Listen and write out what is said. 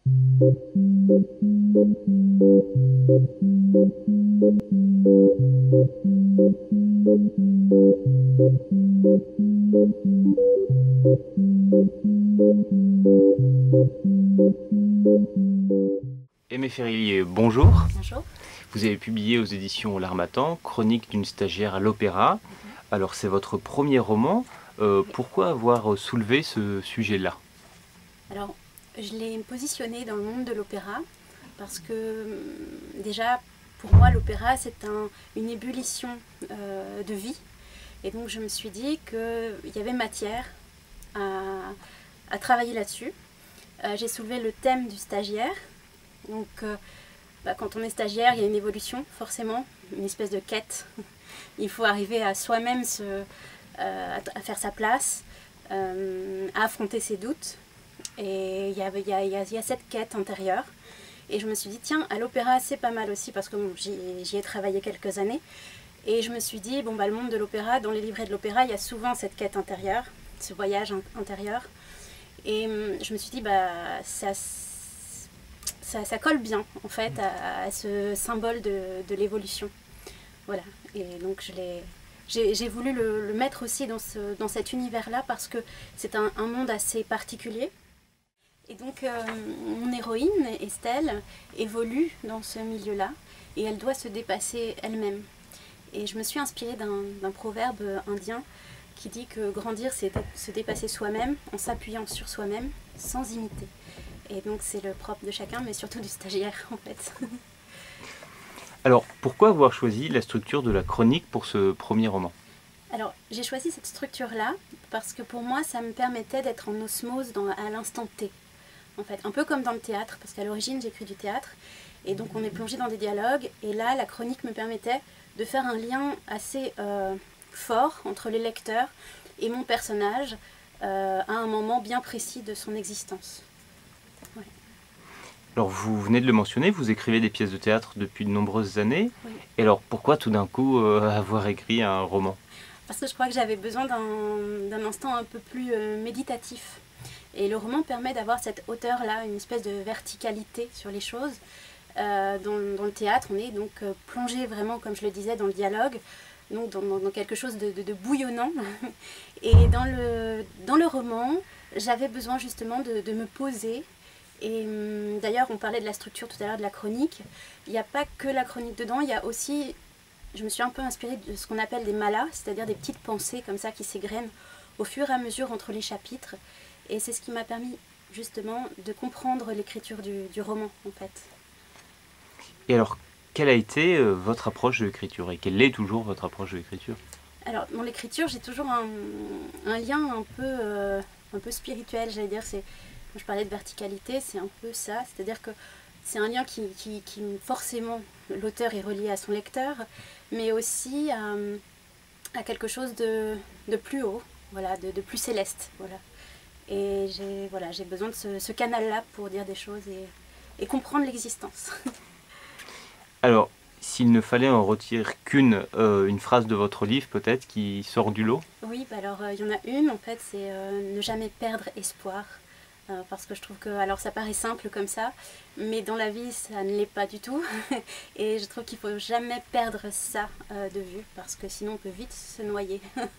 Aimé Ferrillier, bonjour. Bonjour. Vous avez publié aux éditions L'Harmattan, Chronique d'une stagiaire à l'opéra. Alors c'est votre premier roman. Pourquoi avoir soulevé ce sujet-là? Alors, je l'ai positionné dans le monde de l'opéra parce que déjà, pour moi, l'opéra, c'est une ébullition de vie. Et donc, je me suis dit qu'il y avait matière à travailler là-dessus. J'ai soulevé le thème du stagiaire. Donc, quand on est stagiaire, il y a une évolution, forcément, une espèce de quête. Il faut arriver à soi-même à faire sa place, à affronter ses doutes. Et il y a cette quête intérieure. Et je me suis dit, tiens, à l'opéra, c'est pas mal aussi, parce que bon, j'y ai travaillé quelques années. Et je me suis dit, bon, le monde de l'opéra, dans les livrets de l'opéra, il y a souvent cette quête intérieure, ce voyage intérieur. Et je me suis dit, ça colle bien, en fait, à ce symbole de l'évolution. Voilà. Et donc, j'ai voulu le mettre aussi dans cet univers-là, parce que c'est un monde assez particulier. Et donc, mon héroïne, Estelle, évolue dans ce milieu-là et elle doit se dépasser elle-même. Et je me suis inspirée d'un proverbe indien qui dit que grandir, c'est se dépasser soi-même en s'appuyant sur soi-même sans imiter. Et donc, c'est le propre de chacun, mais surtout du stagiaire, en fait. Alors pourquoi avoir choisi la structure de la chronique pour ce premier roman? Alors, j'ai choisi cette structure-là parce que pour moi, ça me permettait d'être en osmose à l'instant T. En fait, un peu comme dans le théâtre, parce qu'à l'origine j'écris du théâtre, et donc on est plongé dans des dialogues, et là la chronique me permettait de faire un lien assez fort entre les lecteurs et mon personnage à un moment bien précis de son existence. Ouais. Alors vous venez de le mentionner, vous écrivez des pièces de théâtre depuis de nombreuses années. Oui. Et alors pourquoi tout d'un coup avoir écrit un roman? Parce que je crois que j'avais besoin d'un instant un peu plus méditatif. Et le roman permet d'avoir cette hauteur-là, une espèce de verticalité sur les choses. Dans le théâtre, on est donc plongé vraiment, comme je le disais, dans le dialogue, donc dans quelque chose de bouillonnant. Et dans le roman, j'avais besoin justement de me poser. Et d'ailleurs, on parlait de la structure tout à l'heure de la chronique. Il n'y a pas que la chronique dedans, il y a aussi... Je me suis un peu inspirée de ce qu'on appelle des malas, c'est-à-dire des petites pensées comme ça qui s'égrènent au fur et à mesure entre les chapitres. Et c'est ce qui m'a permis justement de comprendre l'écriture du roman en fait. Et alors quelle a été votre approche de l'écriture et quelle est toujours votre approche de l'écriture? Alors dans l'écriture j'ai toujours un lien un peu spirituel, j'allais dire. Je parlais de verticalité, c'est un peu ça, c'est-à-dire que c'est un lien qui forcément, l'auteur est relié à son lecteur, mais aussi à quelque chose de plus haut, voilà, de plus céleste. Voilà. Et j'ai besoin de ce canal-là pour dire des choses et comprendre l'existence. Alors, s'il ne fallait en retirer qu'une, une phrase de votre livre peut-être qui sort du lot? Oui, alors il y en a une, en fait, c'est ne jamais perdre espoir. Parce que je trouve que, alors ça paraît simple comme ça, mais dans la vie ça ne l'est pas du tout. Et je trouve qu'il ne faut jamais perdre ça de vue, parce que sinon on peut vite se noyer. Voilà.